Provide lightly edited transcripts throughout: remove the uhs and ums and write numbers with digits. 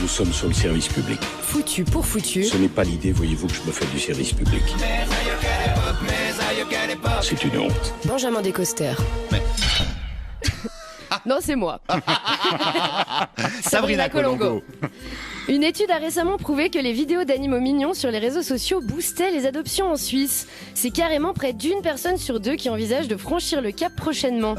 Nous sommes sur le service public. Foutu pour foutu. Ce n'est pas l'idée, voyez-vous, que je me fais du service public. C'est une honte. Benjamin Descoster. Non, c'est moi. Sabrina Colongo. Une étude a récemment prouvé que les vidéos d'animaux mignons sur les réseaux sociaux boostaient les adoptions en Suisse. C'est carrément près d'une personne sur deux qui envisage de franchir le cap prochainement.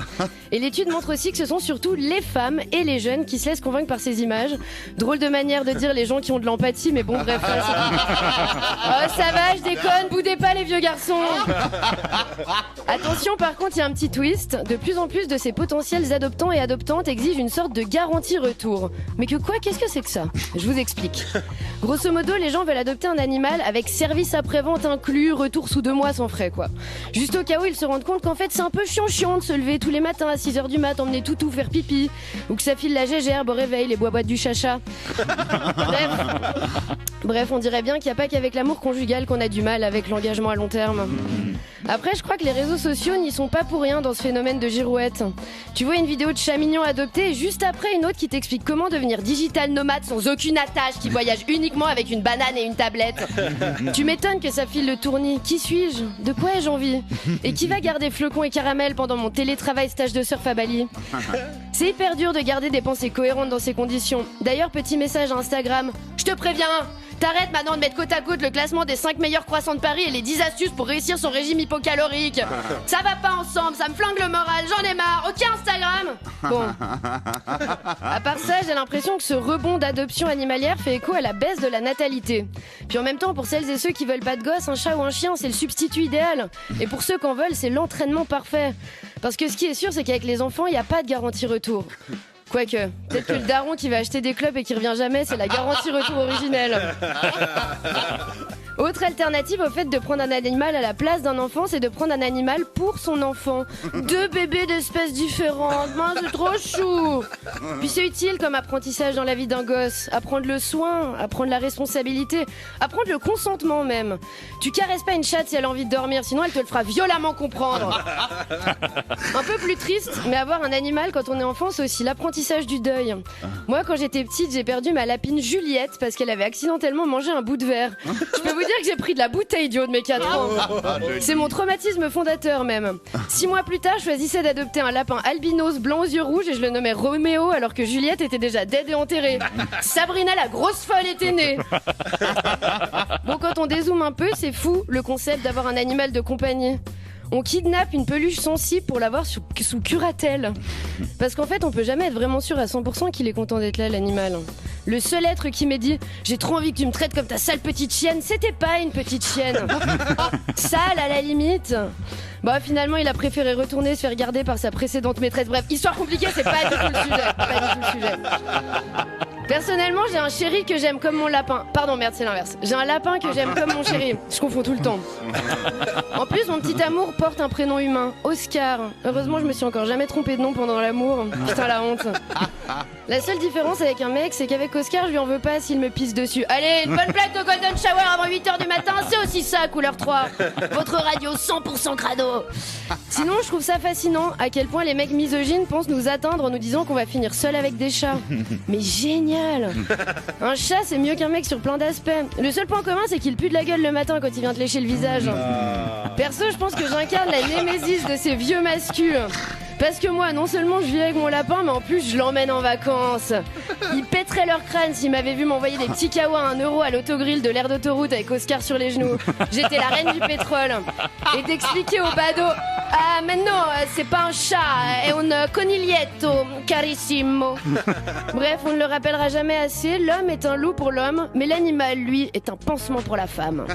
Et l'étude montre aussi que ce sont surtout les femmes et les jeunes qui se laissent convaincre par ces images. Drôle de manière de dire les gens qui ont de l'empathie, mais bon, bref. Oh, ça va, je déconne, boudez pas les vieux garçons. Attention, par contre, il y a un petit twist. De plus en plus de ces potentiels adoptants et adoptantes exigent une sorte de garantie retour. Mais que quoi, qu'est-ce que c'est que ça ? Je vous explique. Grosso modo, les gens veulent adopter un animal avec service après-vente inclus, retour sous 2 mois sans frais, quoi. Juste au cas où ils se rendent compte qu'en fait c'est un peu chiant de se lever tous les matins à 6h du mat, emmener toutou faire pipi, ou que ça file la gégère au réveil, les bois-boîtes du chacha. Bref, on dirait bien qu'il n'y a pas qu'avec l'amour conjugal qu'on a du mal avec l'engagement à long terme. Après, je crois que les réseaux sociaux n'y sont pas pour rien dans ce phénomène de girouette. Tu vois une vidéo de chat mignon adopté et juste après une autre qui t'explique comment devenir digital nomade sans aucune attache, qui voyage uniquement avec une banane et une tablette. Tu m'étonnes que ça file le tournis. Qui suis-je ? De quoi ai-je envie ? Et qui va garder flocons et caramel pendant mon télétravail stage de surf à Bali ? C'est hyper dur de garder des pensées cohérentes dans ces conditions. D'ailleurs, petit message à Instagram. Je te préviens, t'arrêtes maintenant de mettre côte à côte le classement des 5 meilleurs croissants de Paris et les 10 astuces pour réussir son régime hypocalorique. Ça va pas ensemble, ça me flingue le moral, j'en ai marre. Ok Instagram ? Bon. À part ça, j'ai l'impression que ce rebond d'adoption animalière fait écho à la baisse de la natalité. Puis en même temps, pour celles et ceux qui veulent pas de gosse, un chat ou un chien, c'est le substitut idéal. Et pour ceux qui en veulent, c'est l'entraînement parfait. Parce que ce qui est sûr, c'est qu'avec les enfants, il n'y a pas de garantie retour. Quoique, peut-être que le daron qui va acheter des clubs et qui revient jamais, c'est la garantie retour originelle. Autre alternative au fait de prendre un animal à la place d'un enfant, c'est de prendre un animal pour son enfant. 2 bébés d'espèces différentes, c'est trop chou. Puis c'est utile comme apprentissage dans la vie d'un gosse. Apprendre le soin, apprendre la responsabilité, apprendre le consentement même. Tu caresses pas une chatte si elle a envie de dormir, sinon elle te le fera violemment comprendre. Un peu plus triste, mais avoir un animal quand on est enfant, c'est aussi l'apprentissage du deuil. Moi, quand j'étais petite, j'ai perdu ma lapine Juliette parce qu'elle avait accidentellement mangé un bout de verre. Je peux vous dire que j'ai pris de la bouteille du haut de mes 4 ans. C'est mon traumatisme fondateur même. 6 mois plus tard, je choisissais d'adopter un lapin albinos blanc aux yeux rouges et je le nommais Roméo alors que Juliette était déjà dead et enterrée. Sabrina la grosse folle était née. Bon, quand on dézoome un peu, c'est fou le concept d'avoir un animal de compagnie. On kidnappe une peluche sensible pour l'avoir sous curatelle. Parce qu'en fait, on peut jamais être vraiment sûr à 100% qu'il est content d'être là, l'animal. Le seul être qui m'a dit « J'ai trop envie que tu me traites comme ta sale petite chienne », c'était pas une petite chienne. Sale à la limite. Bah finalement, il a préféré retourner se faire garder par sa précédente maîtresse. Bref, histoire compliquée, c'est pas du tout le sujet. Pas du tout le sujet. Personnellement, j'ai un chéri que j'aime comme mon lapin. Pardon, merde, c'est l'inverse. J'ai un lapin que j'aime comme mon chéri. Je confonds tout le temps. En plus, mon petit amour porte un prénom humain, Oscar. Heureusement, je me suis encore jamais trompée de nom pendant l'amour. Putain, la honte. La seule différence avec un mec, c'est qu'avec Oscar, je lui en veux pas s'il me pisse dessus. Allez, une bonne plaque de Golden Shower avant 8h du matin, c'est aussi ça, couleur 3. Votre radio 100% crado. Sinon, je trouve ça fascinant à quel point les mecs misogynes pensent nous atteindre en nous disant qu'on va finir seul avec des chats. Mais génial. Un chat, c'est mieux qu'un mec sur plein d'aspects. Le seul point commun, c'est qu'il pue de la gueule le matin quand il vient te lécher le visage. Perso, je pense que j'incarne la némésis de ces vieux mascus. Parce que moi, non seulement je vis avec mon lapin, mais en plus je l'emmène en vacances. Ils pèteraient leur crâne s'ils m'avaient vu m'envoyer des petits kawas à 1 euro à l'autogrill de l'aire d'autoroute avec Oscar sur les genoux. J'étais la reine du pétrole. Et d'expliquer au badaud: ah mais non, c'est pas un chat, è un coniglietto, carissimo. Bref, on ne le rappellera jamais assez, l'homme est un loup pour l'homme, mais l'animal, lui, est un pansement pour la femme.